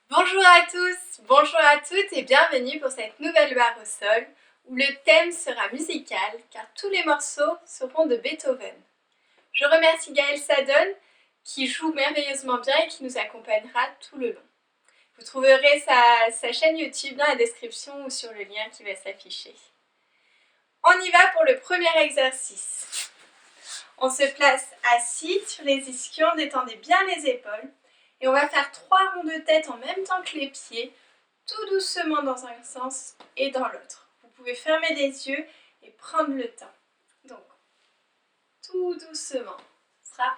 Bonjour à tous, bonjour à toutes et bienvenue pour cette nouvelle barre au sol où le thème sera musical car tous les morceaux seront de Beethoven. Je remercie Gaëlle Sadon qui joue merveilleusement bien et qui nous accompagnera tout le long. Vous trouverez sa chaîne YouTube dans la description ou sur le lien qui va s'afficher. On y va pour le premier exercice. On se place assis sur les ischions, détendez bien les épaules. Et on va faire 3 ronds de tête en même temps que les pieds, tout doucement dans un sens et dans l'autre. Vous pouvez fermer les yeux et prendre le temps. Donc, tout doucement. Ce sera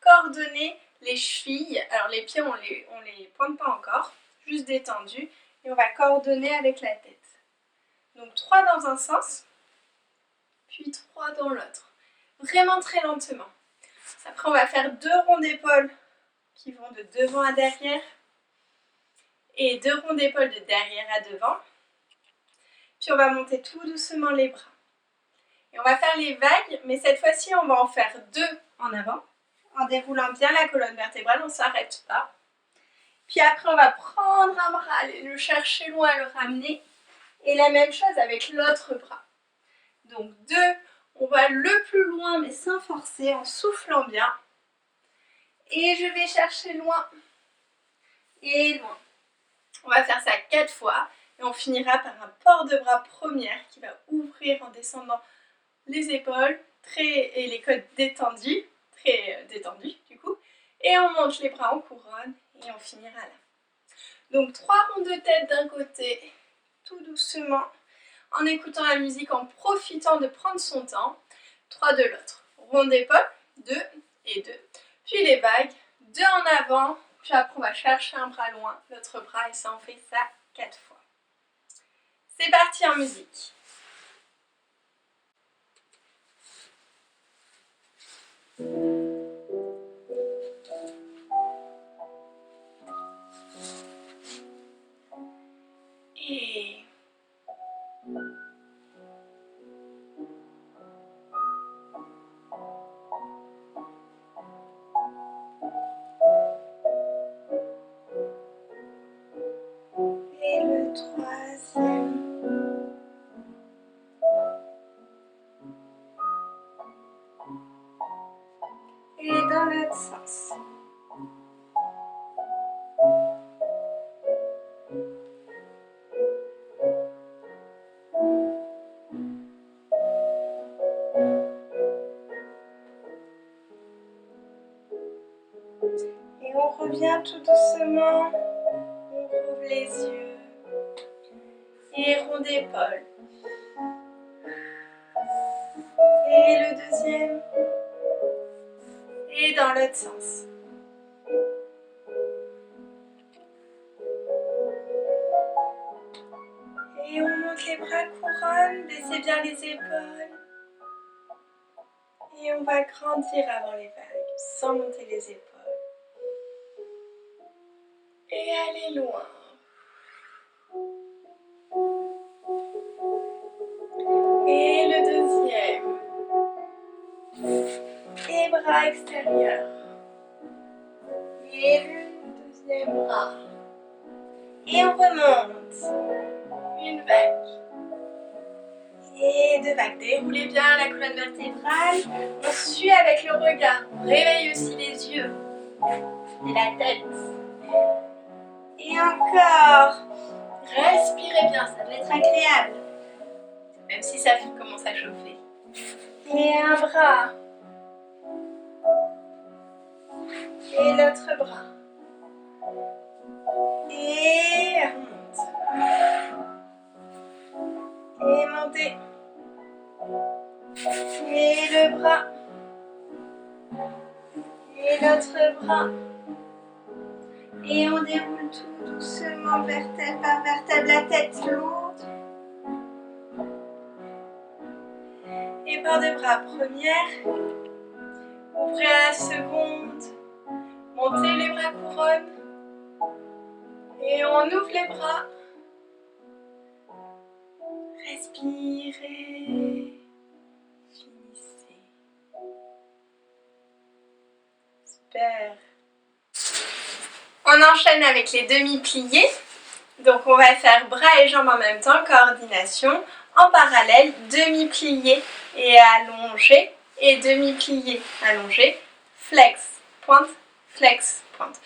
coordonner les chevilles. Alors les pieds, on les pointe pas encore, juste détendus. Et on va coordonner avec la tête. Donc 3 dans un sens, puis 3 dans l'autre. Vraiment très lentement. Après, on va faire 2 ronds d'épaule qui vont de devant à derrière et 2 ronds d'épaule de derrière à devant. Puis on va monter tout doucement les bras. Et on va faire les vagues, mais cette fois-ci on va en faire 2 en avant, en déroulant bien la colonne vertébrale, on ne s'arrête pas. Puis après on va prendre un bras, aller le chercher loin, le ramener. Et la même chose avec l'autre bras. Donc 2, on va le plus loin mais sans forcer, en soufflant bien. Et je vais chercher loin et loin. On va faire ça 4 fois et on finira par un port de bras première qui va ouvrir en descendant les épaules et les côtes détendues, très détendues du coup. Et on monte les bras en couronne et on finira là. Donc 3 ronds de tête d'un côté, tout doucement, en écoutant la musique, en profitant de prendre son temps. 3 de l'autre. Rond d'épaule, 2 et 2. Puis les vagues, 2 en avant, puis après on va chercher un bras loin, l'autre bras, et ça on fait ça 4 fois. C'est parti en musique. Et le troisième. Et dans l'autre sens. Et on revient tout doucement. On ouvre les yeux. Et rond d'épaule. Et le deuxième. Et dans l'autre sens. Et on monte les bras couronne, baissez bien les épaules. Et on va grandir avant les vagues, sans monter les épaules. Et aller loin. Et le deuxième. Et bras extérieurs. Et le deuxième bras. Et on remonte. Une vague. Et 2 vagues. Déroulez bien la colonne vertébrale. On suit avec le regard. On réveille aussi les yeux. Et la tête. Et encore. Respirez bien, ça doit être agréable. Même si ça commence à chauffer. Et un bras. Et l'autre bras. Et remonte. Et montez. Et le bras. Et l'autre bras. Et on déroule tout doucement, vertèbre par vertèbre, la tête lourde. Et par deux bras première. Ouvrez à la seconde. Montez les bras couronne. Et on ouvre les bras. Respirez. Finissez. Super. On On enchaîne avec les demi-pliés. Donc on va faire bras et jambes en même temps, coordination. En parallèle, demi-plié et allongé et demi-plié, allongé, flex, pointe, flex, pointe.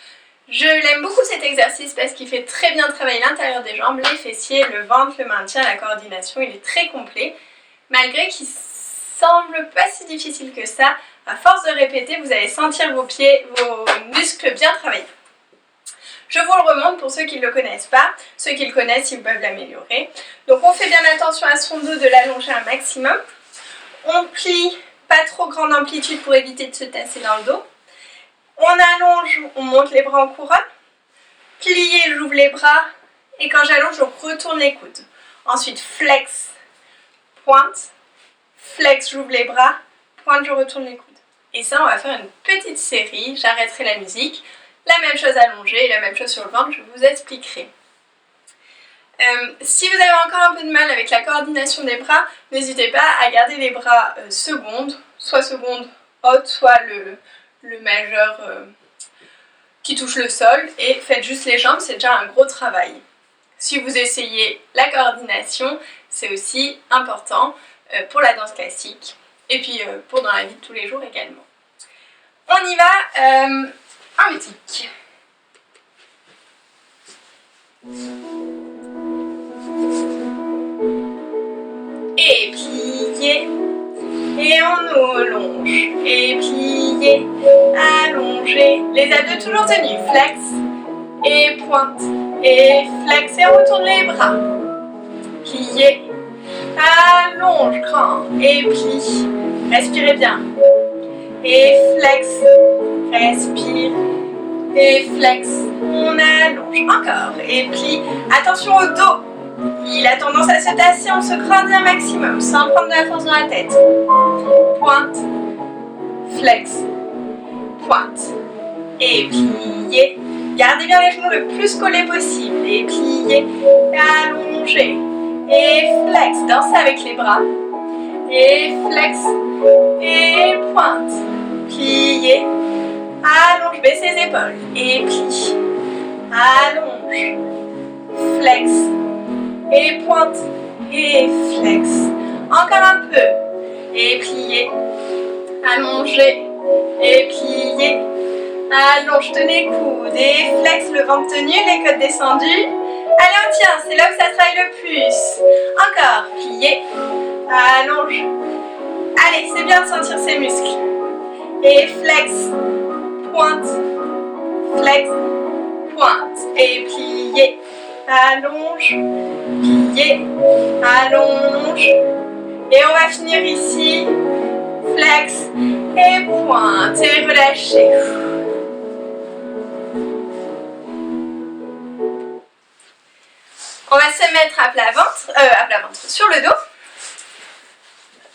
Je l'aime beaucoup cet exercice parce qu'il fait très bien travailler l'intérieur des jambes, les fessiers, le ventre, le maintien, la coordination. Il est très complet, malgré qu'il semble pas si difficile que ça. À force de répéter, vous allez sentir vos pieds, vos muscles bien travailler. Je vous le remonte pour ceux qui ne le connaissent pas. Ceux qui le connaissent, ils peuvent l'améliorer. Donc on fait bien attention à son dos de l'allonger un maximum. On plie, pas trop grande amplitude pour éviter de se tasser dans le dos. On allonge, on monte les bras en couronne. Plié, j'ouvre les bras. Et quand j'allonge, je retourne les coudes. Ensuite, flex, pointe. Flex, j'ouvre les bras. Pointe, je retourne les coudes. Et ça, on va faire une petite série. J'arrêterai la musique. La même chose allongée et la même chose sur le ventre, je vous expliquerai. Si vous avez encore un peu de mal avec la coordination des bras, n'hésitez pas à garder les bras secondes, soit seconde haute, soit le majeur qui touche le sol, et faites juste les jambes, c'est déjà un gros travail. Si vous essayez la coordination, c'est aussi important pour la danse classique, et puis pour dans la vie de tous les jours également. On y va en musique. Et plié, et on nous longe, et plié, allongé, les abdos toujours tenus, flex, et pointe, et flex, et on retourne les bras, plié, allonge, grand, et plie, respirez bien, et flex, respire, et flex, on allonge, encore, et plie, attention au dos. Il a tendance à se tasser, on se grandit un maximum sans prendre de la force dans la tête. Pointe, flex, pointe, et plié. Gardez bien les genoux le plus collés possible. Et plié, allongé, et flex. Dansez avec les bras. Et flex, et pointe, plié, allonge, baissez les épaules. Et plie, allonge, flex. Et pointe, et flex. Encore un peu. Et plié, allongé, et plié. Allonge, tenez coude, et flex, le ventre tenu, les côtes descendues. Allez, on tient, c'est là où ça travaille le plus. Encore, plié, allonge. Allez, c'est bien de sentir ces muscles. Et flex, pointe, flex, pointe. Et plié, allonge, plié, allonge. Et on va finir ici. Flex et pointe. Et relâchez. On va se mettre à plat ventre, sur le dos.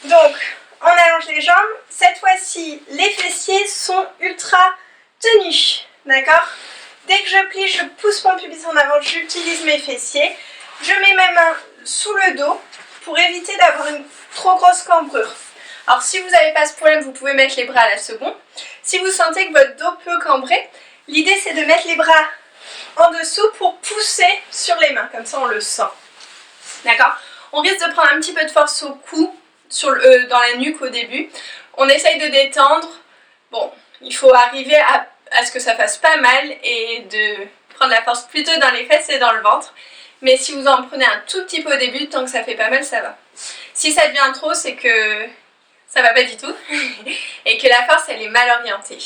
Donc, on allonge les jambes. Cette fois-ci, les fessiers sont ultra tenus. D'accord ? Dès que je plie, je pousse mon pubis en avant, j'utilise mes fessiers. Je mets mes mains sous le dos pour éviter d'avoir une trop grosse cambrure. Alors si vous n'avez pas ce problème, vous pouvez mettre les bras à la seconde. Si vous sentez que votre dos peut cambrer, l'idée c'est de mettre les bras en dessous pour pousser sur les mains, comme ça on le sent. D'accord ? On risque de prendre un petit peu de force au cou, dans la nuque au début. On essaye de détendre. Bon, il faut arriver à ce que ça fasse pas mal et de prendre la force plutôt dans les fesses et dans le ventre. Mais si vous en prenez un tout petit peu au début, tant que ça fait pas mal, ça va. Si ça devient trop, c'est que ça va pas du tout et que la force elle est mal orientée.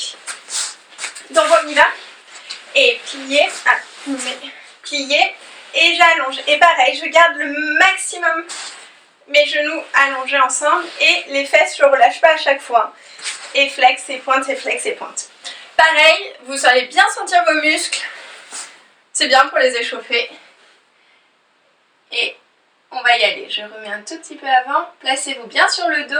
Donc on y va. Et plier, plier et j'allonge. Et pareil, je garde le maximum mes genoux allongés ensemble et les fesses je relâche pas à chaque fois. Et flex et pointe et flex et pointe. Pareil, vous allez bien sentir vos muscles. C'est bien pour les échauffer. Et on va y aller. Je remets un tout petit peu avant. Placez-vous bien sur le dos.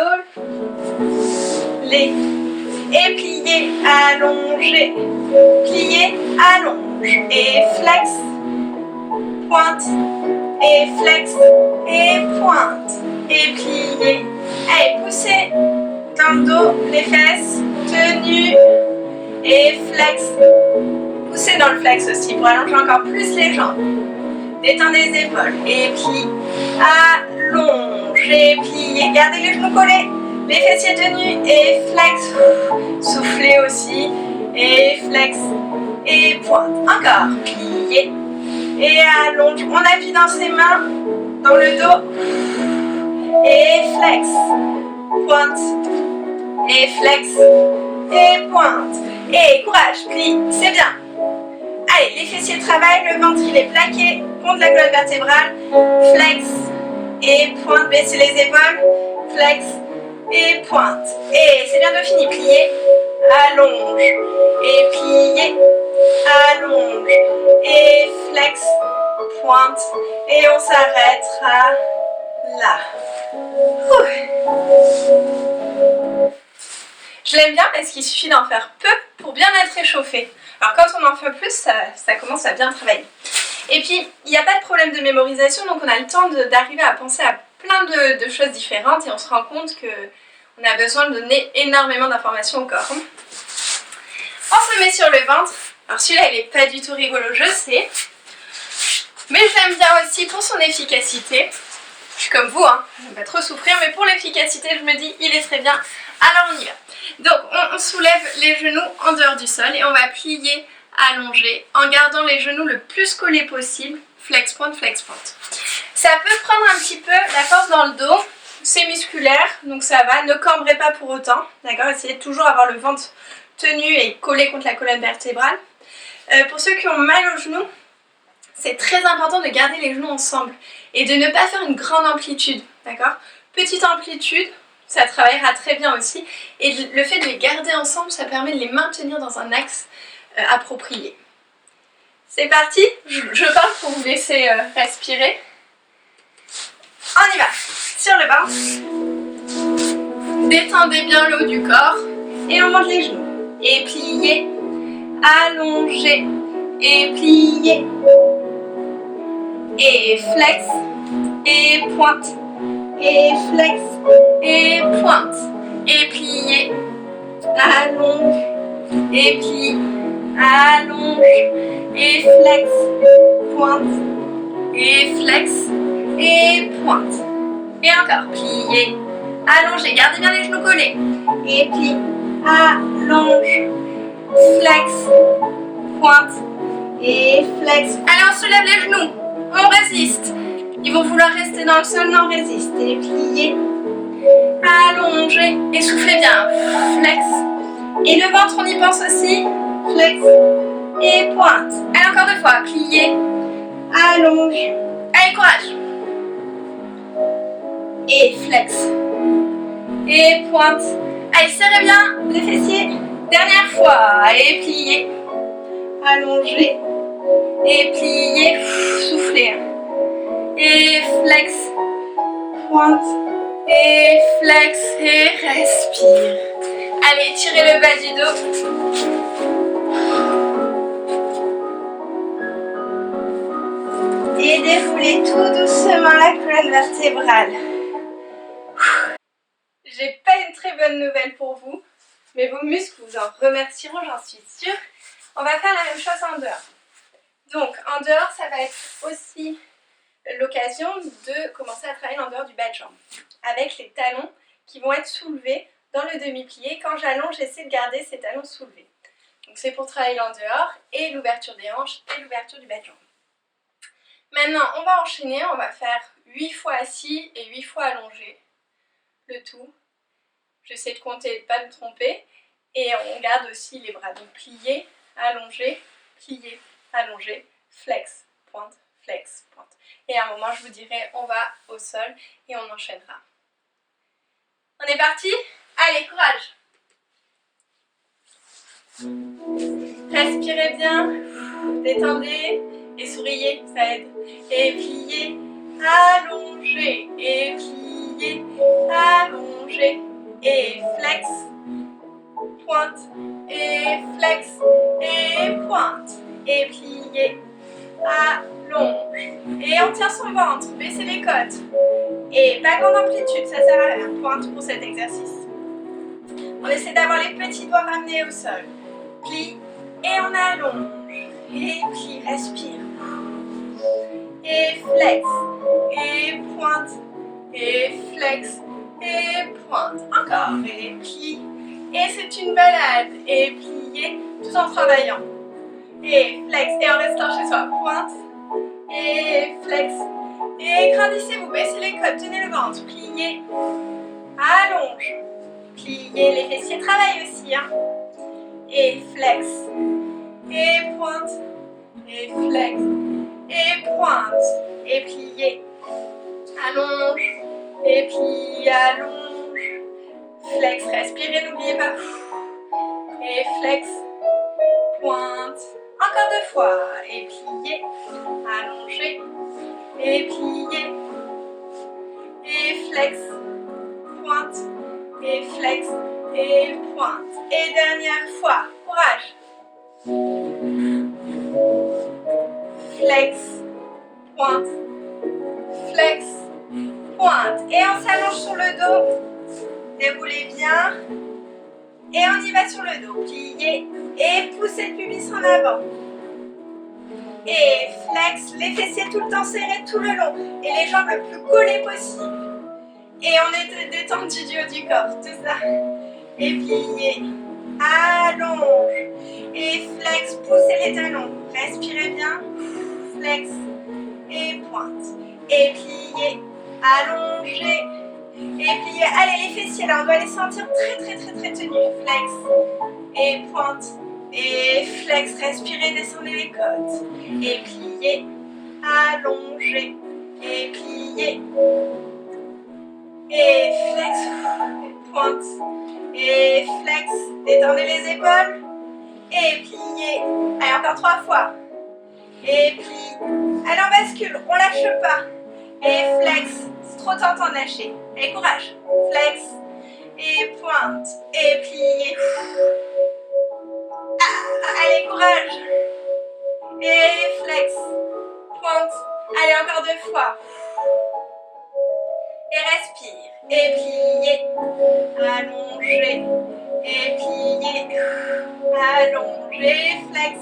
Et pliez, allongez. Pliez, allonge. Et flex. Pointe. Et flex. Et pointe. Et pliez. Allez, poussez dans le dos, les fesses. Tenues. Et flex. poussez dans le flex aussi pour allonger encore plus les jambes. Détendez les épaules et plie, allongez, pliez, gardez les genoux collés, les fessiers tenus et flex. Soufflez aussi et flex et pointe. Encore, pliez et allonge. On appuie dans ses mains, dans le dos et flex, pointe et flex et pointe. Et courage, plie, c'est bien. Allez, les fessiers travaillent, le ventre il est plaqué contre la colonne vertébrale. Flex et pointe, baissez les épaules. Flex et pointe. Et c'est bientôt fini, pliez, allonge. Et pliez, allonge. Et flex, pointe. Et on s'arrêtera là. Je l'aime bien parce qu'il suffit d'en faire peu pour bien être échauffé. Alors quand on en fait plus, ça commence à bien travailler. Et puis, il n'y a pas de problème de mémorisation, donc on a le temps d'arriver à penser à plein de choses différentes et on se rend compte qu'on a besoin de donner énormément d'informations au corps. On se met sur le ventre. Alors celui-là, il n'est pas du tout rigolo, je sais. Mais je l'aime bien aussi pour son efficacité. Je suis comme vous, hein, je ne vais pas trop souffrir, mais pour l'efficacité, je me dis, il est très bien. Alors on y va. Donc on soulève les genoux en dehors du sol et on va plier, allonger en gardant les genoux le plus collés possible. Flex pointe, flex pointe. Ça peut prendre un petit peu la force dans le dos, c'est musculaire, donc ça va. Ne cambrez pas pour autant, d'accord? Essayez de toujours avoir le ventre tenu et collé contre la colonne vertébrale. Pour ceux qui ont mal aux genoux, c'est très important de garder les genoux ensemble et de ne pas faire une grande amplitude, d'accord? Petite amplitude, ça travaillera très bien aussi. Et le fait de les garder ensemble, ça permet de les maintenir dans un axe approprié. C'est parti, je parle pour vous laisser respirer. On y va, sur le ventre. Détendez bien le haut du corps et on monte les genoux. Et pliez, allongez, et pliez. Et flex, et pointe. Et flex, et pointe, et plier, allonge, et plie, allonge, et flex, pointe, et flex, et pointe. Et encore, plier, allongez, gardez bien les genoux collés, et plie, allonge, flex, pointe, et flex. Allez, on soulève les genoux, on résiste. Ils vont vouloir rester dans le sol, non, résistez, pliez, allongez, et soufflez bien, flex. Et le ventre, on y pense aussi, flex, et pointe. Allez, encore deux fois, pliez, allonge, allez, courage. Et flex, et pointe. Allez, serrez bien les fessiers, dernière fois, et pliez, allongez, et pliez, soufflez. Et flex, pointe, et flex, et respire. Allez, tirez le bas du dos. Et déroulez tout doucement la colonne vertébrale. J'ai pas une très bonne nouvelle pour vous, mais vos muscles vous en remercieront, j'en suis sûre. On va faire la même chose en dehors. Donc, en dehors, ça va être aussi l'occasion de commencer à travailler en dehors du bas de jambe avec les talons qui vont être soulevés dans le demi-plié. Quand j'allonge, j'essaie de garder ces talons soulevés. Donc c'est pour travailler en dehors et l'ouverture des hanches et l'ouverture du bas de jambe. Maintenant, on va enchaîner, on va faire 8 fois assis et 8 fois allongé. Le tout. J'essaie de compter et de ne pas me tromper. Et on garde aussi les bras. Donc plié, allongé, flex, pointe, flex, pointe. Et à un moment, je vous dirai, on va au sol et on enchaînera. On est parti? Allez, courage! Respirez bien, détendez et souriez, ça aide. Et pliez, allongez, et pliez, allongez, et flex, pointe, et flex, et pointe, et pliez, allonge. Et on tient son ventre, baissez les côtes. Et pas grande amplitude, ça sert à rien, pointe pour cet exercice. On essaie d'avoir les petits doigts ramenés au sol. Plie et on allonge. et plie, respire. Et flex, et pointe, et flex, et pointe. Encore, et plie. Et c'est une balade, et plier tout en travaillant. Et flex, et en restant chez soi, pointe, et flex. Et grandissez-vous, baissez les côtes, tenez le ventre, pliez, allonge, pliez, les fessiers travaillent aussi, hein. Et flex, et pointe, et flex, et pointe, et pliez, allonge, et plie, allonge, flex, respirez, n'oubliez pas, et flex, pointe, encore 2 fois, et pliez, allongez, et pliez, et flex, pointe, et flex, et pointe, et dernière fois, courage, flex, pointe, flex, pointe, et on s'allonge sur le dos, déroulez bien, et on y va sur le dos, pliez, et poussez le pubis en avant, et flex, les fessiers tout le temps serrés tout le long, et les jambes le plus collées possible, et on est détendu du haut du corps, tout ça, et pliez, allonge, et flex, poussez les talons, respirez bien, flex, et pointe, et pliez, allongez, et pliez, allez les fessiers là, on doit les sentir très tenus, flex, et pointe, et flex, respirez, descendez les côtes, et pliez, allongez, et pliez, et flex, et pointe, et flex, détendez les épaules, et pliez, allez encore 3 fois, et plie, allez on bascule, on lâche pas, et flex, c'est trop tentant de lâcher, et courage, flex, et pointe, et pliez, allez courage, et flex, pointe, allez encore 2 fois, et respire, et pliez, allongez, et pliez, allongez, flex,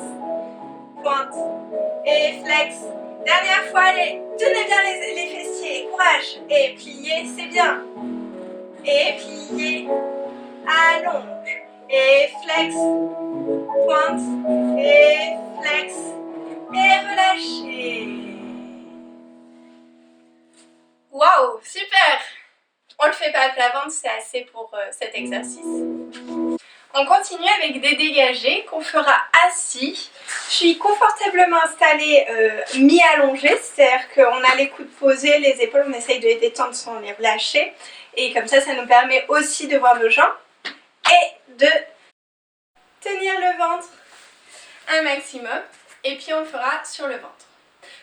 pointe, et flex, dernière fois, allez, tenez bien les fessiers, courage, et pliez, c'est bien, et pliez, allonge, et flex, pointe, et flex, et relâchez. Waouh, super! On le fait pas à plat ventre, c'est assez pour cet exercice. On continue avec des dégagés qu'on fera assis. Je suis confortablement installée mi-allongée, c'est-à-dire qu'on a les coudes posés, les épaules, on essaye de les détendre sans les relâcher. Et comme ça nous permet aussi de voir nos jambes et de tenir le ventre un maximum. Et puis on le fera sur le ventre.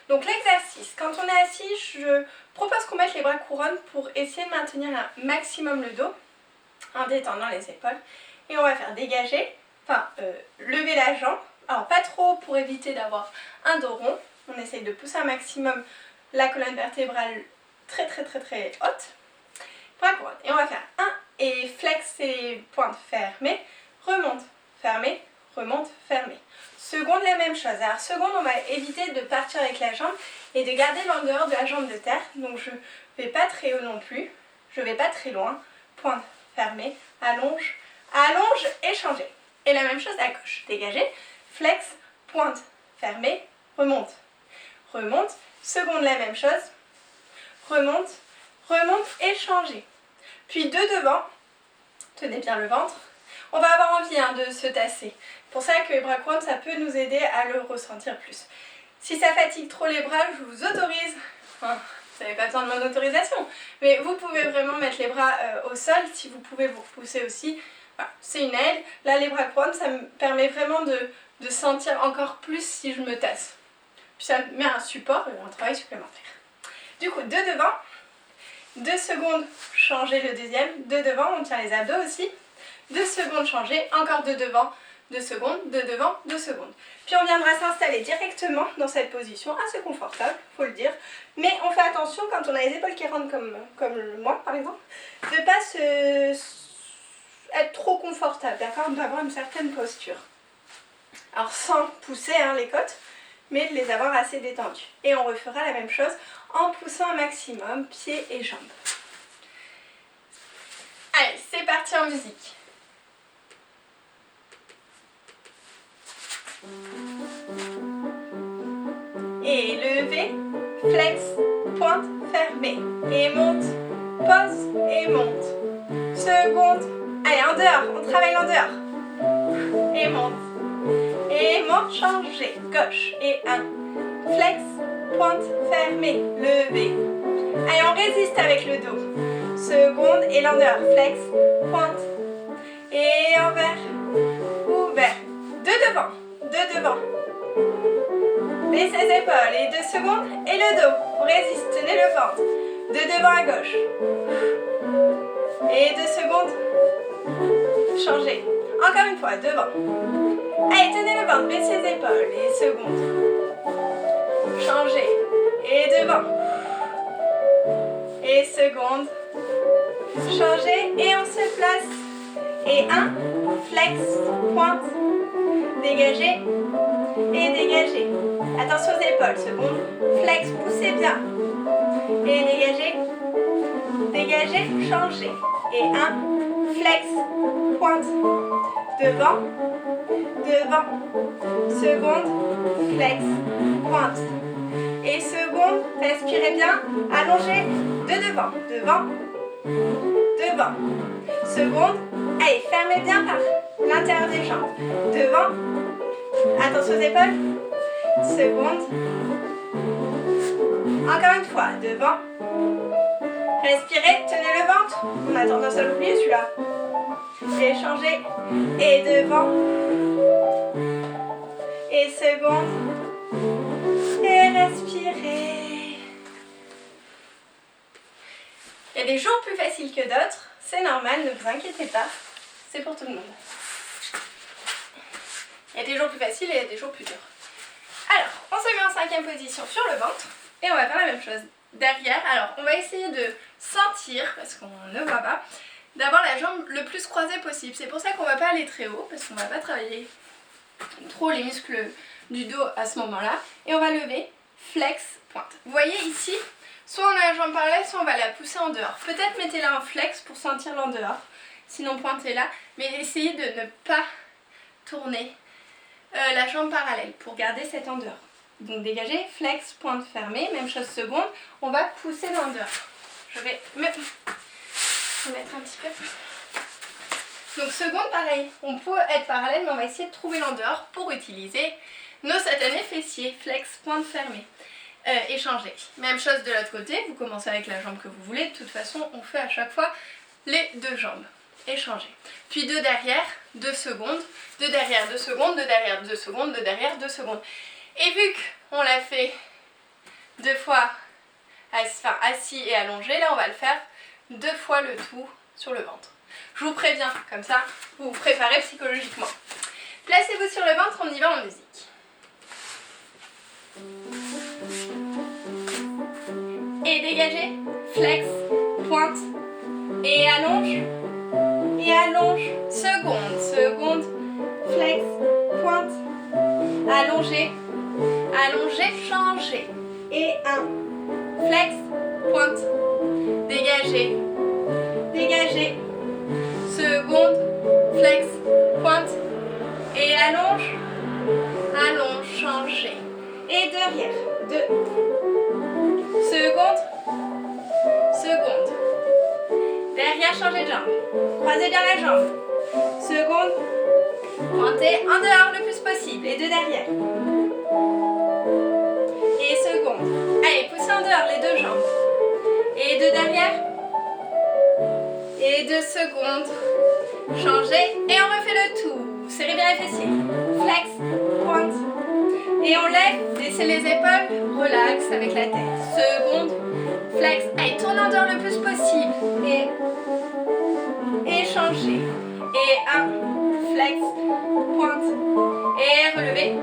Donc l'exercice, quand on est assis, je propose qu'on mette les bras couronnes pour essayer de maintenir un maximum le dos en détendant les épaules. Et on va faire dégager, lever la jambe. Alors pas trop pour éviter d'avoir un dos rond. On essaye de pousser un maximum la colonne vertébrale très haute. Bras couronne. Et on va faire 1 et flex et pointe fermée, remonte, fermée, remonte, fermée. Seconde, la même chose. Alors seconde, on va éviter de partir avec la jambe et de garder l'endroit de la jambe de terre. Donc je ne vais pas très haut non plus, je ne vais pas très loin. Pointe fermée, allonge, allonge et changer. Et la même chose à gauche. Dégager, flex, pointe fermée, remonte, remonte. Seconde, la même chose. Remonte, remonte et changer. Puis de devant, tenez bien le ventre. On va avoir envie de se tasser. C'est pour ça que les bras couronnes, ça peut nous aider à le ressentir plus. Si ça fatigue trop les bras, je vous autorise, vous n'avez pas besoin de mon autorisation, mais vous pouvez vraiment mettre les bras au sol, si vous pouvez vous repousser aussi. Voilà, c'est une aide. Là, les bras couronnes, ça me permet vraiment de sentir encore plus si je me tasse. Puis ça met un support et un travail supplémentaire. Du coup, de devant, 2 secondes, changer le deuxième, de devant, on tient les abdos aussi. 2 secondes, changer, encore de devant, 2 secondes, de devant, 2 secondes. Puis on viendra s'installer directement dans cette position, assez confortable, faut le dire. Mais on fait attention quand on a les épaules qui rentrent comme moi par exemple, de ne pas être trop confortable, d'accord, d'avoir une certaine posture. Alors sans pousser les côtes, mais de les avoir assez détendus. Et on refera la même chose en poussant un maximum pieds et jambes. Allez, c'est parti en musique. Et lever, flex, pointe, fermée. Et monte, pose et monte. Seconde. Allez, en dehors, on travaille en dehors. Et monte. Et monte, changer. Gauche. Et 1. Flex, pointe, fermée. Lever. Allez, on résiste avec le dos. Seconde et l'endeur. Flex, pointe. Et envers. Ouvert. De devant. De devant. Baissez les épaules et 2 secondes et le dos. On résiste, tenez le ventre. De devant à gauche. Et 2 secondes. Changez. Encore une fois, devant. Allez, tenez le ventre, baissez les épaules et secondes. Changez. Et devant. Et seconde. Changez et on se place. Et 1, flex, pointe, dégagez et dégagez. Attention aux épaules, seconde, flex, poussez bien. Et dégagez, dégagez, changez. Et 1, flex, pointe, devant, devant, seconde, flex, pointe. Et seconde, respirez bien, allongez, de devant, devant, devant. Seconde, allez, fermez bien par l'intérieur des jambes. Devant, attention aux épaules. Seconde. Encore une fois, devant. Respirez, tenez le ventre. On a tendance à l'oublier celui-là. Et changez. Et devant. Et seconde. Et respirez. Il y a des jours plus faciles que d'autres. C'est normal, ne vous inquiétez pas. C'est pour tout le monde. Il y a des jours plus faciles et il y a des jours plus durs. Alors, on se met en 5e position sur le ventre. Et on va faire la même chose. Derrière, alors on va essayer de sentir, parce qu'on ne voit pas, d'avoir la jambe le plus croisée possible. C'est pour ça qu'on ne va pas aller très haut, parce qu'on ne va pas travailler trop les muscles du dos à ce moment-là. Et on va lever, flex, pointe. Vous voyez ici, soit on a la jambe parallèle, soit on va la pousser en dehors. Peut-être mettez-la en flex pour sentir l'en dehors. Sinon pointez-la. Mais essayez de ne pas tourner la jambe parallèle pour garder cette en dehors. Donc dégagez, flex, pointe fermée. Même chose seconde. On va pousser l'en dehors. Je vais me mettre un petit peu. Donc seconde, pareil. On peut être parallèle, mais on va essayer de trouver l'en dehors pour utiliser nos satanés fessiers. Flex, pointe fermée. Échanger. Même chose de l'autre côté, vous commencez avec la jambe que vous voulez, de toute façon on fait à chaque fois les 2 jambes. Échanger. Puis 2 derrière, 2 secondes, 2 derrière, 2 secondes, 2 derrière, 2 secondes, 2 derrière, 2 secondes. Et vu qu'on l'a fait 2 fois assis et allongé, là on va le faire 2 fois le tout sur le ventre. Je vous préviens, comme ça vous vous préparez psychologiquement. Placez-vous sur le ventre, on y va en musique. Et dégagez, flex, pointe, et allonge, seconde, seconde, flex, pointe, allongez, allongez, changez, et 1, flex, pointe, dégagez, dégagez, seconde, flex, pointe, et allonge, allonge, changez, et derrière, 2, seconde, seconde. Derrière, changez de jambe. Croisez bien la jambe. Seconde. Pointez en dehors le plus possible. Et 2 derrière. Et seconde. Allez, poussez en dehors les 2 jambes. Et 2 derrière. Et 2 secondes. Changez. Et on refait le tout. Serrez bien les fessiers. Flex. Pointe. Et on lève, laissez les épaules, relax avec la tête. Seconde, flex. Allez, tournez en dehors le plus possible. Et changez. Et 1, flex, pointe. Et relevez.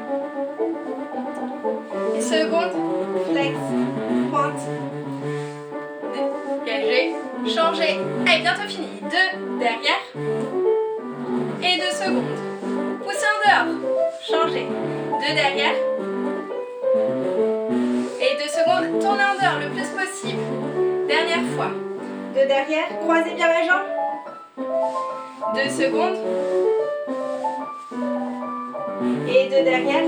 Et seconde, flex, pointe. Dégagez, changez. Allez, bientôt fini. 2 derrière. Et 2 secondes. Poussez en dehors. Changez. 2 derrière. Tournez en dehors le plus possible. Dernière fois. De derrière, croisez bien la jambe. 2 secondes. Et de derrière.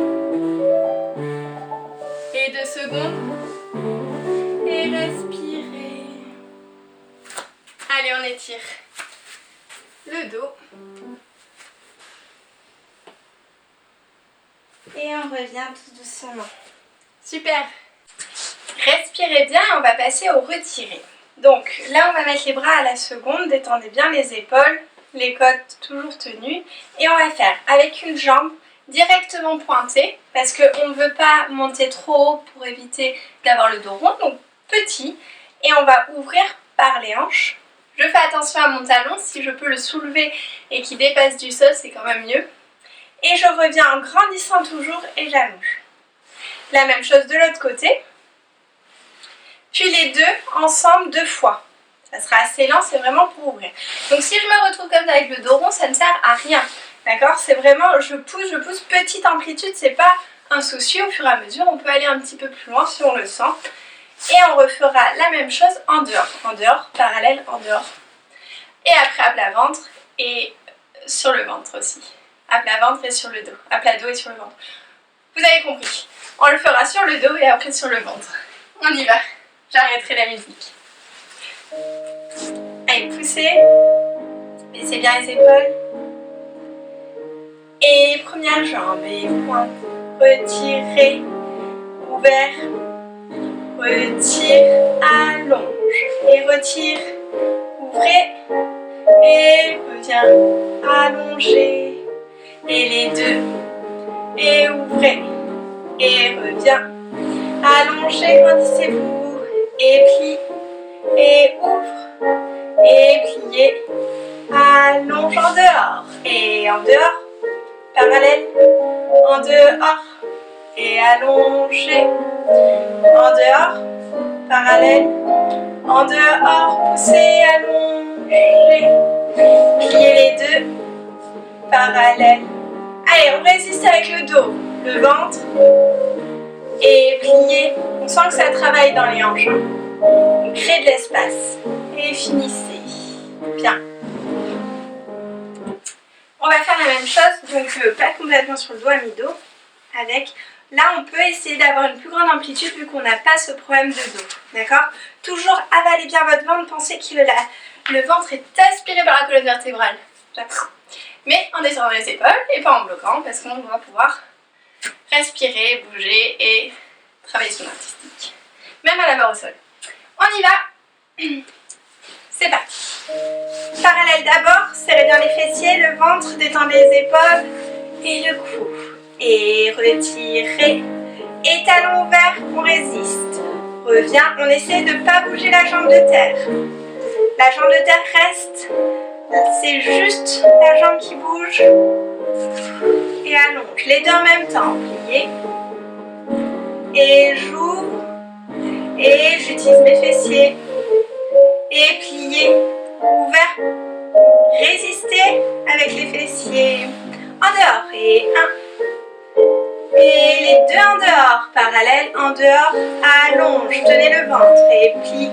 Et 2 secondes. Et respirez. Allez, on étire le dos. Et on revient tout doucement. Super. Respirez bien et on va passer au retiré. Donc là, on va mettre les bras à la seconde. Détendez bien les épaules, les côtes toujours tenues. Et on va faire avec une jambe directement pointée parce qu'on ne veut pas monter trop haut pour éviter d'avoir le dos rond. Donc petit. Et on va ouvrir par les hanches. Je fais attention à mon talon. Si je peux le soulever et qu'il dépasse du sol, c'est quand même mieux. Et je reviens en grandissant toujours et j'allonge. La même chose de l'autre côté. Puis les deux ensemble 2 fois. Ça sera assez lent, c'est vraiment pour ouvrir. Donc si je me retrouve comme ça avec le dos rond, ça ne sert à rien. D'accord? C'est vraiment, je pousse, petite amplitude, c'est pas un souci. Au fur et à mesure, on peut aller un petit peu plus loin si on le sent. Et on refera la même chose en dehors, parallèle, en dehors. Et après à plat ventre et sur le ventre aussi. À plat ventre et sur le dos. À plat dos et sur le ventre. Vous avez compris. On le fera sur le dos et après sur le ventre. On y va. J'arrêterai la musique. Allez, poussez. Baissez bien les épaules. Et première jambe. Et pointe. Retirez. Ouvert. Retire. Allonge. Et retire. Ouvrez. Et reviens. Allongez. Et les deux. Et ouvrez. Et reviens. Allongez, grandissez-vous. Et plie. Et ouvre. Et pliez. Allonge en dehors. Et en dehors. Parallèle. En dehors. Et allongez. En dehors. Parallèle. En dehors. Poussez. Allongez. Pliez les deux. Parallèle. Allez, on résiste avec le dos. Le ventre. Et pliez. On sent que ça travaille dans les hanches. On crée de l'espace. Et finissez. Bien. On va faire la même chose, donc pas complètement sur le dos à mi-dos. Avec, là on peut essayer d'avoir une plus grande amplitude vu qu'on n'a pas ce problème de dos. D'accord? Toujours avalez bien votre ventre. Pensez que le ventre est aspiré par la colonne vertébrale. Mais en descendant les épaules et pas en bloquant parce qu'on doit pouvoir respirer, bouger et travailler son artistique. Même à la barre au sol. On y va. C'est parti. Parallèle d'abord, serrez bien les fessiers, le ventre, détendez les épaules et le cou. Et retirez. Et talons ouverts, on résiste. Revient, on essaie de ne pas bouger la jambe de terre. La jambe de terre reste. C'est juste la jambe qui bouge. Et allonge. Les deux en même temps. Pliez. Et j'ouvre. Et j'utilise mes fessiers. Et pliez. Ouvert. Résistez avec les fessiers. En dehors. Et 1. Et les deux en dehors. Parallèle. En dehors. Allonge. Tenez le ventre. Et plie.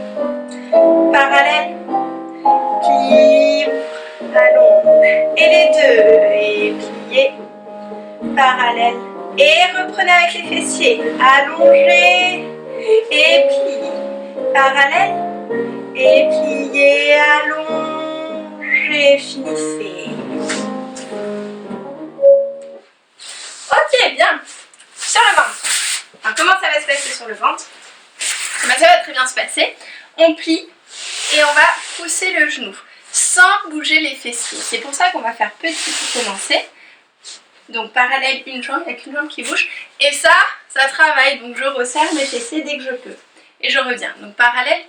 Parallèle. Plie. Allonge. Et les deux. Et pliez. Parallèle. Et reprenez avec les fessiers. Allongez. Et pliez. Parallèle. Et pliez. Allongez. Finissez. Ok, bien. Sur le ventre. Alors, comment ça va se passer sur le ventre? Ça va très bien se passer. On plie et on va pousser le genou sans bouger les fessiers. C'est pour ça qu'on va faire petit pour commencer. Donc parallèle une jambe, il n'y a qu'une jambe qui bouge. Et ça travaille. Donc je resserre mes fessiers dès que je peux. Et je reviens. Donc parallèle,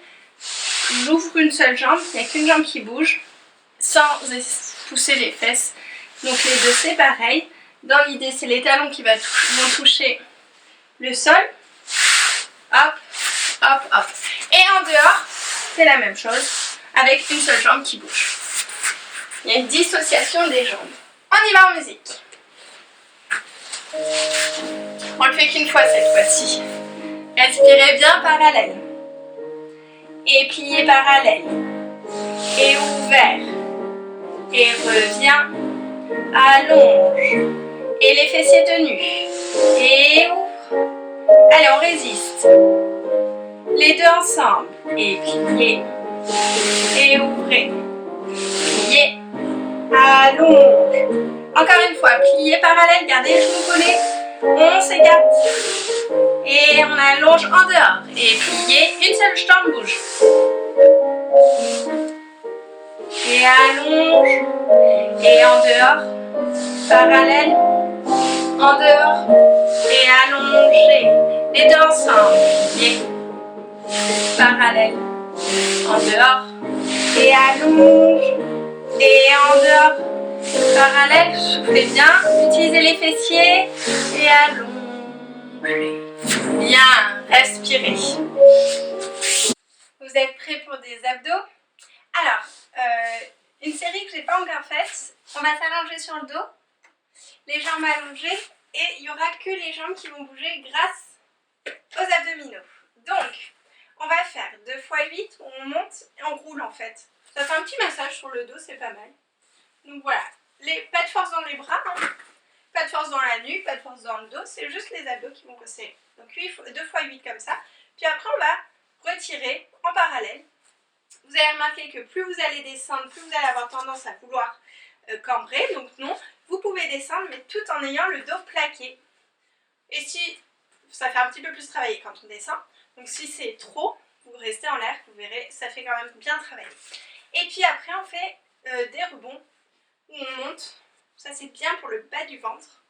j'ouvre une seule jambe, il n'y a qu'une jambe qui bouge sans pousser les fesses. Donc les deux c'est pareil. Dans l'idée, c'est les talons qui vont toucher le sol. Hop, hop, hop. Et en dehors, c'est la même chose avec une seule jambe qui bouge. Il y a une dissociation des jambes. On y va en musique. On le fait qu'une fois cette fois-ci. Respirez bien parallèle. Et plié parallèle. Et ouvert. Et reviens. Allonge. Et les fessiers tenus. Et ouvre. Allez, on résiste. Les deux ensemble. Et pliez. Et ouvrez. Pliez. Allonge. Encore une fois, pliez parallèle, gardez les genoux collés. On s'écarte. Et on allonge en dehors. Et pliez, une seule jambe bouge. Et allonge. Et en dehors. Parallèle. En dehors. Et allongez. Les deux ensemble. Pliez. Parallèle. En dehors. Et allonge. Et en dehors. Parallèle, soufflez bien, utilisez les fessiers et allongez. Bien, respirez. Vous êtes prêts pour des abdos? Alors, une série que j'ai pas encore faite, on va s'allonger sur le dos, les jambes allongées et il n'y aura que les jambes qui vont bouger grâce aux abdominaux. Donc, on va faire 2 x 8 où on monte et on roule en fait. Ça fait un petit massage sur le dos, c'est pas mal. Donc voilà. Pas de force dans les bras, hein. Pas de force dans la nuque, pas de force dans le dos, c'est juste les abdos qui vont resserrer. Donc 2 x 8 comme ça. Puis après on va retirer en parallèle. Vous allez remarquer que plus vous allez descendre, plus vous allez avoir tendance à vouloir cambrer. Donc non, vous pouvez descendre mais tout en ayant le dos plaqué. Et si, ça fait un petit peu plus travailler quand on descend. Donc si c'est trop, vous restez en l'air, vous verrez, ça fait quand même bien travailler. Et puis après on fait des rebonds. Où on monte, ça c'est bien pour le bas du ventre,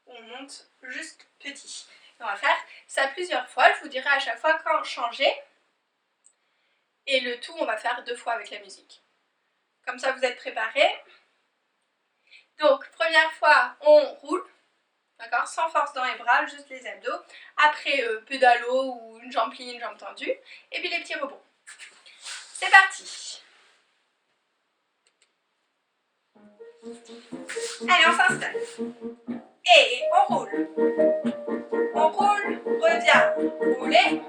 où on monte juste petit. Et on va faire ça plusieurs fois, je vous dirai à chaque fois quand changer. Et le tout, on va faire 2 fois avec la musique. Comme ça, vous êtes préparés. Donc, première fois, on roule, d'accord, sans force dans les bras, juste les abdos. Après, pédalo ou une jambe pliée, une jambe tendue. Et puis les petits rebonds. C'est parti. Allez, on s'installe. Et on roule. On roule, revient, rouler.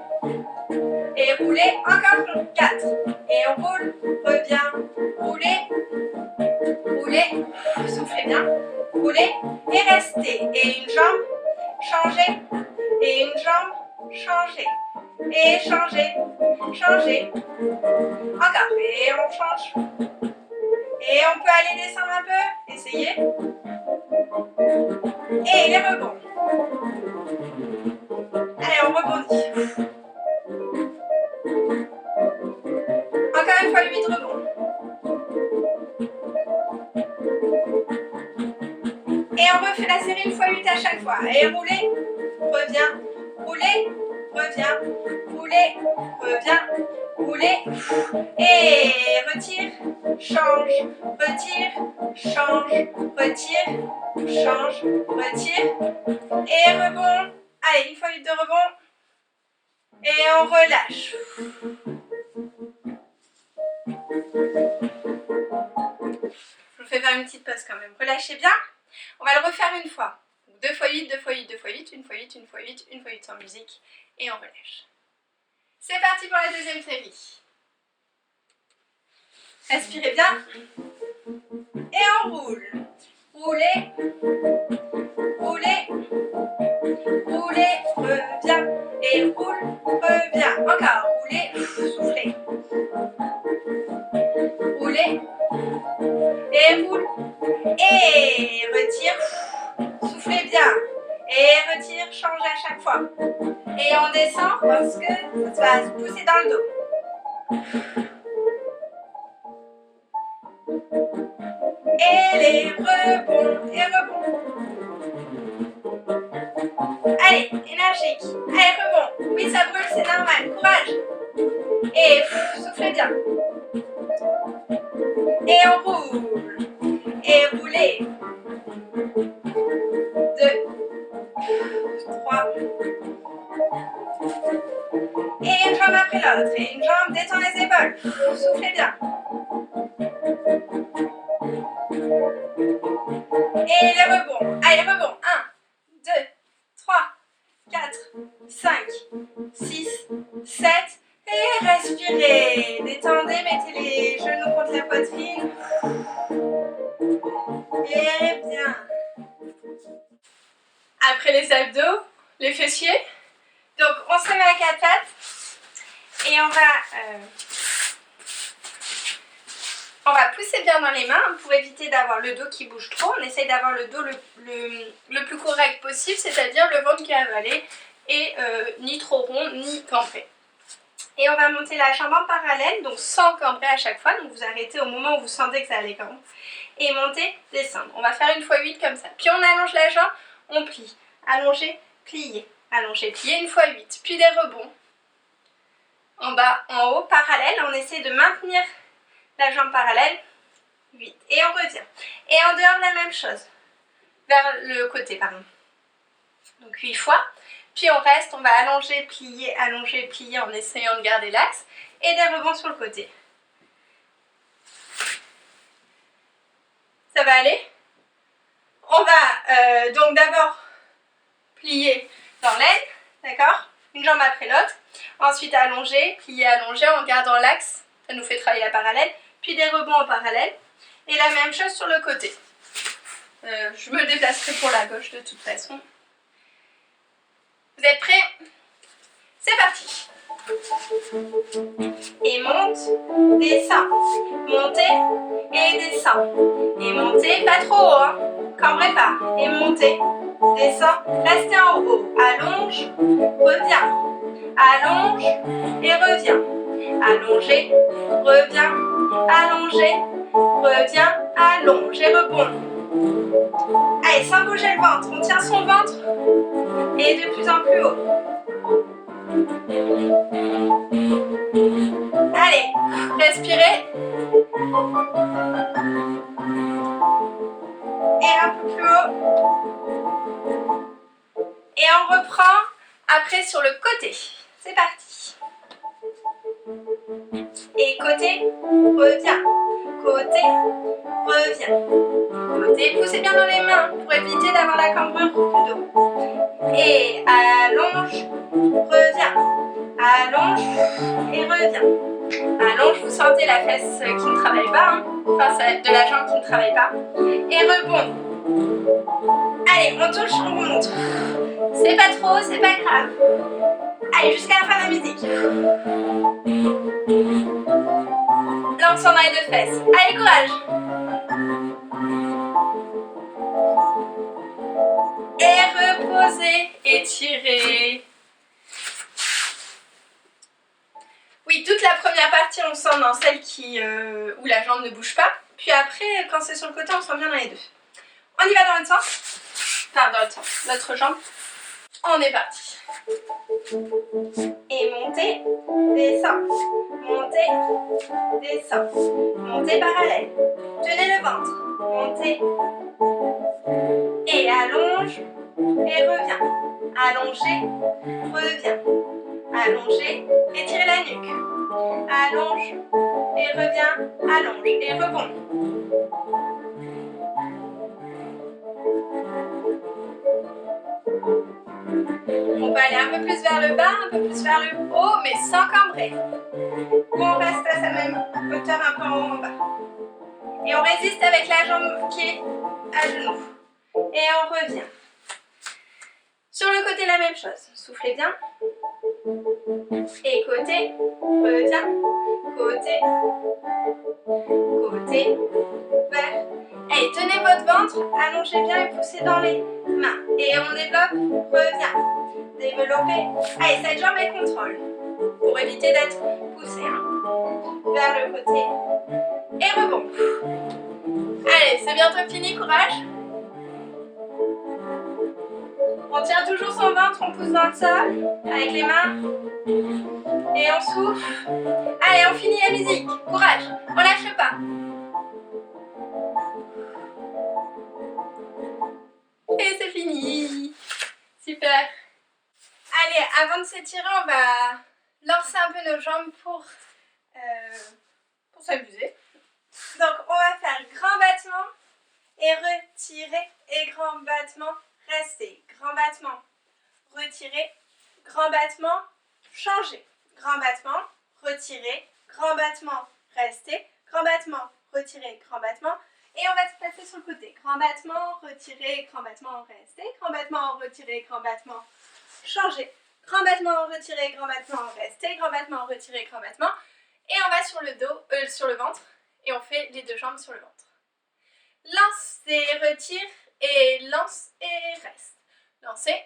Et rouler, encore 4. Et on roule, revient, rouler. Rouler, soufflez bien. Rouler et restez. Et une jambe, changer. Et une jambe, changer. Et changer, changer. Encore. Et on change. Et on peut aller descendre un peu. Essayez. Et les rebonds. Allez, on rebondit. Encore une fois, 8 rebonds. Et on refait la série 1 x 8 à chaque fois. Et roulez, revient, roulez, revient, roulez, revient, roulez. Et retire, change, retire, change, retire, change, retire. Et rebond. Allez, 1 x 8 de rebond. Et on relâche. Je vous fais faire une petite pause quand même. Relâchez bien. On va le refaire une fois. 2 x 8, 2 x 8, 2 x 8, 1 x 8, 1 x 8, 1 x 8 sans musique. Et on relâche. C'est parti pour la deuxième série. Respirez bien. Et on roule. Roulez. Roulez. Roulez. Reviens. Et roule. Reviens. Encore. Roulez. Soufflez. Roulez. Et roule. Et retire. Soufflez bien. Et retire, change à chaque fois. Et on descend parce que ça va se pousser dans le dos. Et les rebonds, et rebonds. Allez, énergique. Allez, rebond. Oui, ça brûle, c'est normal. Courage. Et soufflez bien. Et on roule. Et roulez. 2, 3. Et une jambe après l'autre. Et une jambe, détend les épaules. Soufflez bien. Et les rebonds. Allez, rebonds. 1, 2, 3, 4, 5, 6, 7. Et respirez. Détendez, mettez les genoux contre la poitrine. Et bien. Après les abdos, les fessiers. Donc on se met à quatre pattes et on va pousser bien dans les mains pour éviter d'avoir le dos qui bouge trop. On essaye d'avoir le dos le plus correct possible, c'est-à-dire le ventre qui est avalé et ni trop rond ni cambré. Et on va monter la jambe en parallèle, donc sans cambrer à chaque fois. Donc vous arrêtez au moment où vous sentez que ça allait cambre. Et monter, descendre. On va faire une fois 8 comme ça. Puis on allonge la jambe, on plie. Allonger, plier. Allonger, plier une fois 8. Puis des rebonds. En bas, en haut, parallèle. On essaie de maintenir la jambe parallèle. 8. Et on revient. Et en dehors, la même chose. Vers le côté, pardon. Donc 8 fois. Puis on reste, on va allonger, plier en essayant de garder l'axe. Et des rebonds sur le côté. Ça va aller? On va donc d'abord plier dans l'aile, d'accord? Une jambe après l'autre. Ensuite allonger, plier, allonger en gardant l'axe. Ça nous fait travailler la parallèle. Puis des rebonds en parallèle. Et la même chose sur le côté. Je me déplacerai pour la gauche de toute façon. Vous êtes prêts? C'est parti. Et monte, descend. Montez et descend. Et montez, pas trop haut, hein. Cambrez pas. Et montez, descend, restez en haut. Allonge, reviens. Allonge et reviens. Allongez, reviens. Allongez, reviens. Allonge et rebond. Allez, sans bouger le ventre. On tient son ventre. Et de plus en plus haut. Allez, respirez. Et un peu plus haut. Et on reprend après sur le côté. C'est parti. Et côté, reviens. Côté, reviens. Côté, poussez bien dans les mains pour éviter d'avoir la cambrure du dos. Et allonge, reviens. Allonge et reviens. Allonge, vous sentez la fesse qui ne travaille pas, hein. Enfin de la jambe qui ne travaille pas. Et rebond. Allez, on touche, on remonte. C'est pas trop, c'est pas grave. Allez, jusqu'à la fin de la musique. Lance en aille de fesses. Allez, courage. Et reposez, étirez. Oui, toute la première partie, on sent dans celle où la jambe ne bouge pas. Puis après, quand c'est sur le côté, on sent bien dans les deux. On y va dans l'autre sens. Enfin, dans l'autre sens. L'autre jambe. On est parti. Et montez, descend. Montez, descend. Montez parallèle. Tenez le ventre. Montez. Et allonge. Et reviens. Allongez. Reviens. Allongez. Étirez la nuque. Allonge. Et reviens. Allonge. Et rebond. On peut aller un peu plus vers le bas, un peu plus vers le haut, mais sans cambrer. On reste à sa même hauteur, un peu en haut, en bas. Et on résiste avec la jambe qui est à genoux. Et on revient. Sur le côté, la même chose. Soufflez bien. Et côté, reviens. Côté, côté, vers. Allez, tenez votre ventre, allongez bien et poussez dans les mains. Et on développe, reviens. Développez. Allez, cette jambe elle contrôle. Pour éviter d'être poussé. Hein. Vers le côté. Et rebond. Allez, c'est bientôt fini, courage. On tient toujours son ventre, on pousse dans le sol. Avec les mains. Et on souffle. Allez, on finit la musique. Courage, on lâche pas. Et c'est fini. Super. Allez, avant de s'étirer, on va lancer un peu nos jambes pour s'amuser. Donc, on va faire grand battement et retirer et grand battement, rester. Grand battement, retirer, grand battement, changer. Grand battement, retirer, grand battement, rester, grand battement, retirer, grand battement. Et on va se passer sur le côté. Grand battement, retirer, grand battement, rester, grand battement, retirer, grand battement, changer. Grand battement, retirer, grand battement, rester, grand battement, retirer, grand battement. Et on va sur le dos, sur le ventre, et on fait les deux jambes sur le ventre. Lance et retire, et lance et reste. Lancez,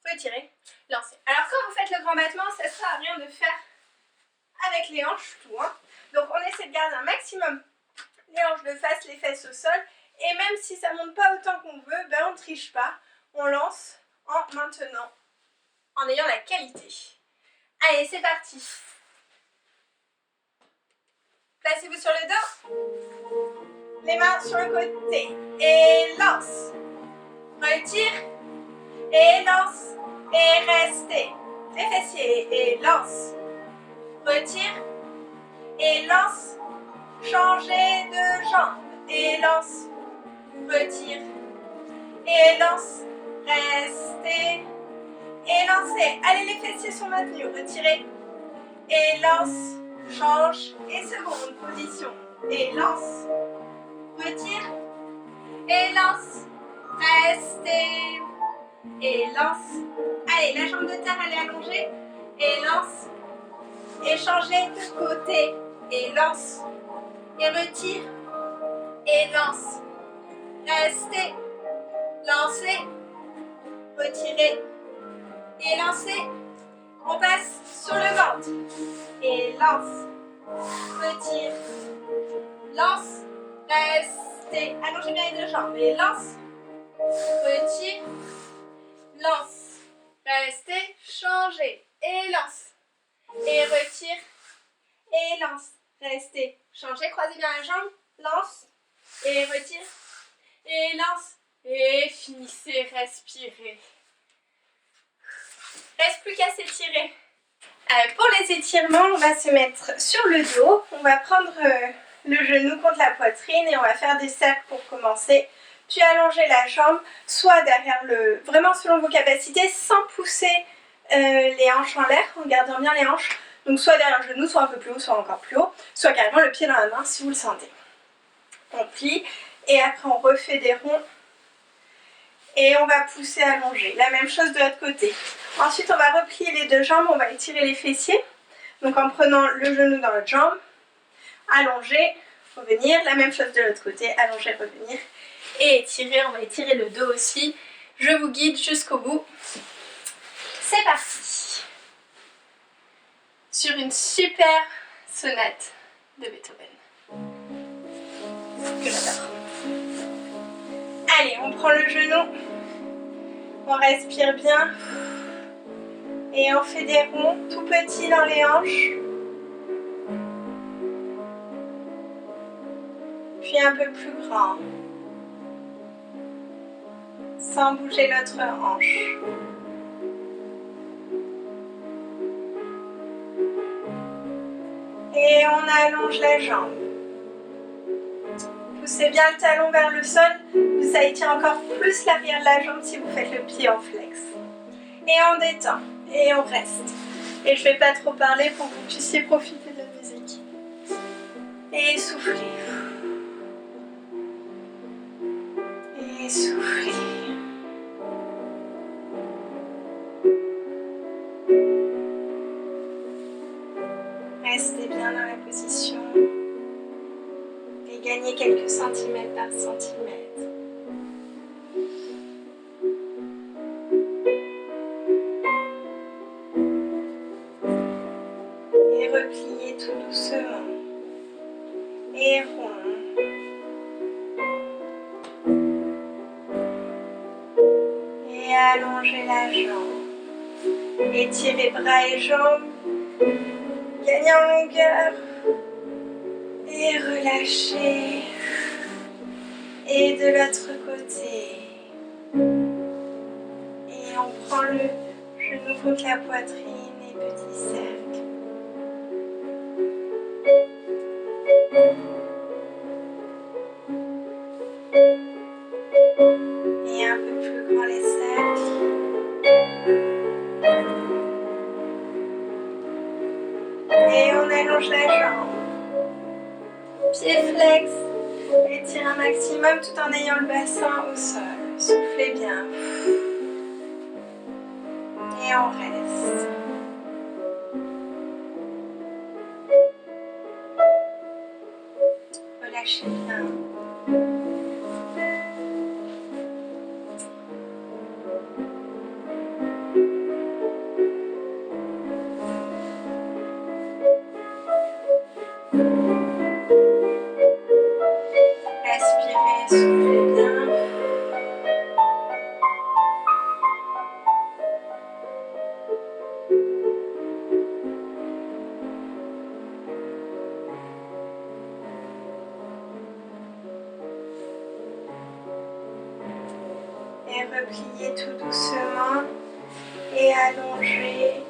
retirez, lancez. Alors quand vous faites le grand battement, ça ne sert à rien de faire avec les hanches tout, hein. Donc on essaie de garder un maximum les hanches de face, les fesses au sol. Et même si ça ne monte pas autant qu'on veut, ben on ne triche pas. On lance en maintenant, en ayant la qualité. Allez, c'est parti. Placez-vous sur le dos. Les mains sur le côté. Et lance. Retire. Et lance. Et restez. Les fessiers. Et lance. Retire. Et lance. Changez de jambe. Et lance. Retire. Et lance. Restez. Et lancez. Allez, les fessiers sont maintenus. Retirez. Et lance. Change. Et seconde position. Et lance. Retire. Et lance. Restez. Et lance. Allez, la jambe de terre, elle est allongée. Et lance. Et changez de côté. Et lance. Et retire. Et lance. Restez. Lancez. Retirez. Et lancez. On passe sur le ventre. Et lance. Retire. Lance. Restez. Allongez bien les deux jambes. Et lance. Retire. Lance. Restez. Changez. Et lance. Et retire. Et lance. Restez. Changez. Croisez bien la jambe. Lance. Et retire. Et lance. Et finissez. Respirez. Reste plus qu'à s'étirer. Pour les étirements, on va se mettre sur le dos. On va prendre le genou contre la poitrine et on va faire des cercles pour commencer. Puis allonger la jambe, soit derrière le... Vraiment selon vos capacités, sans pousser les hanches en l'air, en gardant bien les hanches. Donc soit derrière le genou, soit un peu plus haut, soit encore plus haut. Soit carrément le pied dans la main si vous le sentez. On plie et après on refait des ronds. Et on va pousser allonger. La même chose de l'autre côté. Ensuite, on va replier les deux jambes. On va étirer les fessiers. Donc en prenant le genou dans l'autre jambe. Allonger, revenir. La même chose de l'autre côté. Allonger, revenir. Et étirer. On va étirer le dos aussi. Je vous guide jusqu'au bout. C'est parti. Sur une super sonate de Beethoven. Que j'adore. Allez, on prend le genou, on respire bien et on fait des ronds tout petits dans les hanches, puis un peu plus grand, sans bouger l'autre hanche. Et on allonge la jambe. Poussez bien le talon vers le sol, ça étire encore plus l'arrière de la jambe si vous faites le pied en flex. Et on détend, et on reste. Et je ne vais pas trop parler pour que vous puissiez profiter de la musique. Et soufflez. Et soufflez. Restez bien dans la position. Gagner quelques centimètres par centimètre. Et replier tout doucement. Et rond. Et allonger la jambe. Étirez bras et jambes. Gagnez en longueur. Et relâchez. Et de l'autre côté. Et on prend le genou contre la poitrine et petit cercle. Et un peu plus grand les cercles. allonge la jambe. Pied flex. Étire un maximum tout en ayant le bassin au sol. Soufflez bien. Et on reste. Relâchez bien. Respirez, soufflez bien. Et repliez tout doucement et allongez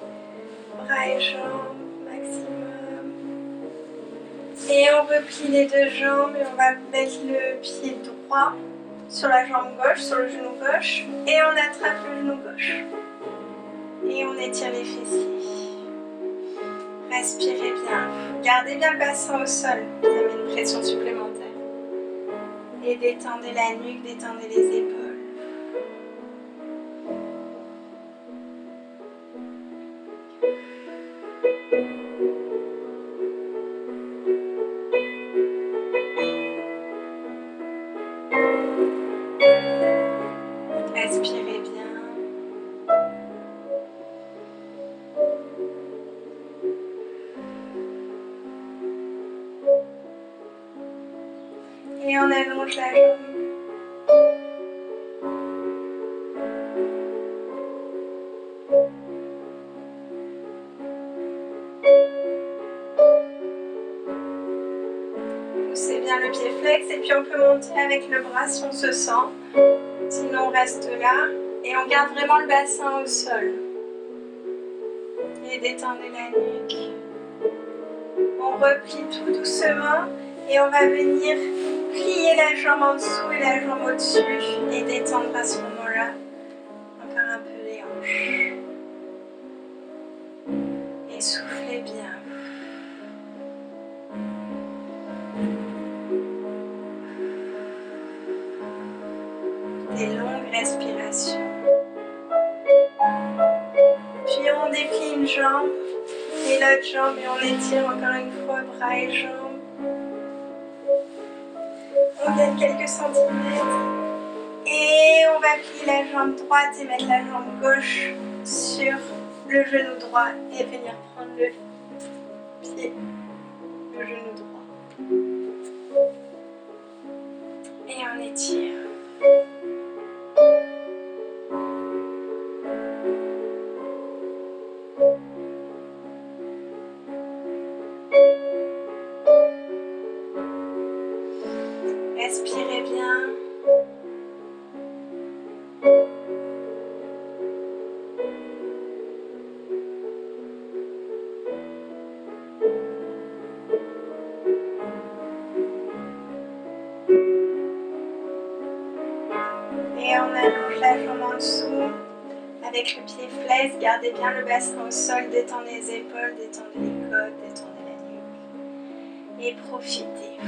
bras et jambes maximum. Et on replie les deux jambes et on va mettre le pied droit sur la jambe gauche, sur le genou gauche, et on attrape le genou gauche. Et on étire les fessiers. Respirez bien. Gardez bien le bassin au sol, ça met une pression supplémentaire. Et détendez la nuque, détendez les épaules. Respirez bien. Et on allonge la jambe. Poussez bien le pied flex et puis on peut monter avec le bras si on se sent. Sinon on reste là et on garde vraiment le bassin au sol. Et détendez la nuque. On replie tout doucement et on va venir plier la jambe en dessous et la jambe au-dessus et détendre à ce moment-là encore un peu les hanches. Et soufflez bien. Des longues respirations. Puis on déplie une jambe et l'autre jambe et on étire encore une fois bras et jambes. On gagne quelques centimètres et on va plier la jambe droite et mettre la jambe gauche sur le genou droit et venir prendre le pied, le genou droit. Et on étire. Respirez bien. Et on allonge la jambe en dessous avec le pied flex. Gardez bien le bassin au sol, détendez les épaules, détendez les côtes, détendez la nuque. Et profitez.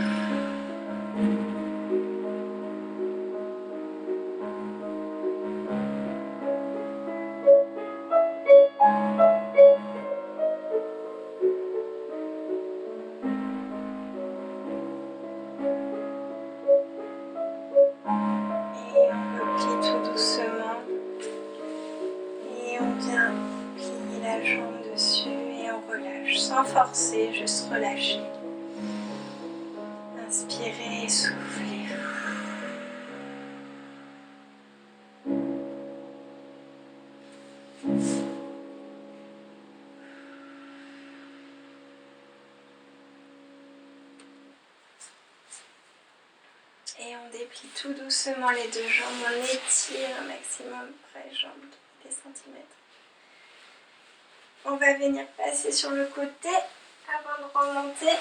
Et on replie tout doucement. Et on vient plier la jambe dessus et on relâche sans forcer, juste relâcher. Inspirez, soufflez. Et on déplie tout doucement les deux jambes, on étire un maximum, bras et jambes, des centimètres. On va venir passer sur le côté avant de remonter.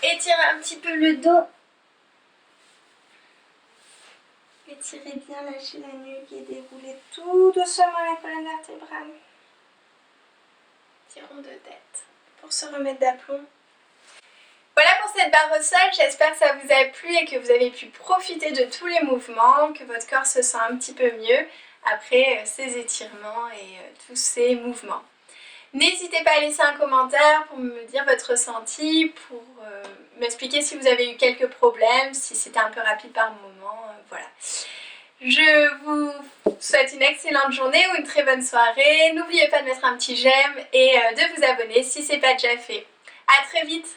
Étirez un petit peu le dos. Étirez bien, lâchez la nuque et déroulez tout doucement la colonne vertébrale. Tirons de tête. pour se remettre d'aplomb. Voilà pour cette barre au sol, j'espère que ça vous a plu et que vous avez pu profiter de tous les mouvements, que votre corps se sent un petit peu mieux après ces étirements et tous ces mouvements. N'hésitez pas à laisser un commentaire pour me dire votre ressenti, pour m'expliquer si vous avez eu quelques problèmes, si c'était un peu rapide par moment, voilà. Je vous souhaite une excellente journée ou une très bonne soirée. N'oubliez pas de mettre un petit j'aime et de vous abonner si ce n'est pas déjà fait. A très vite!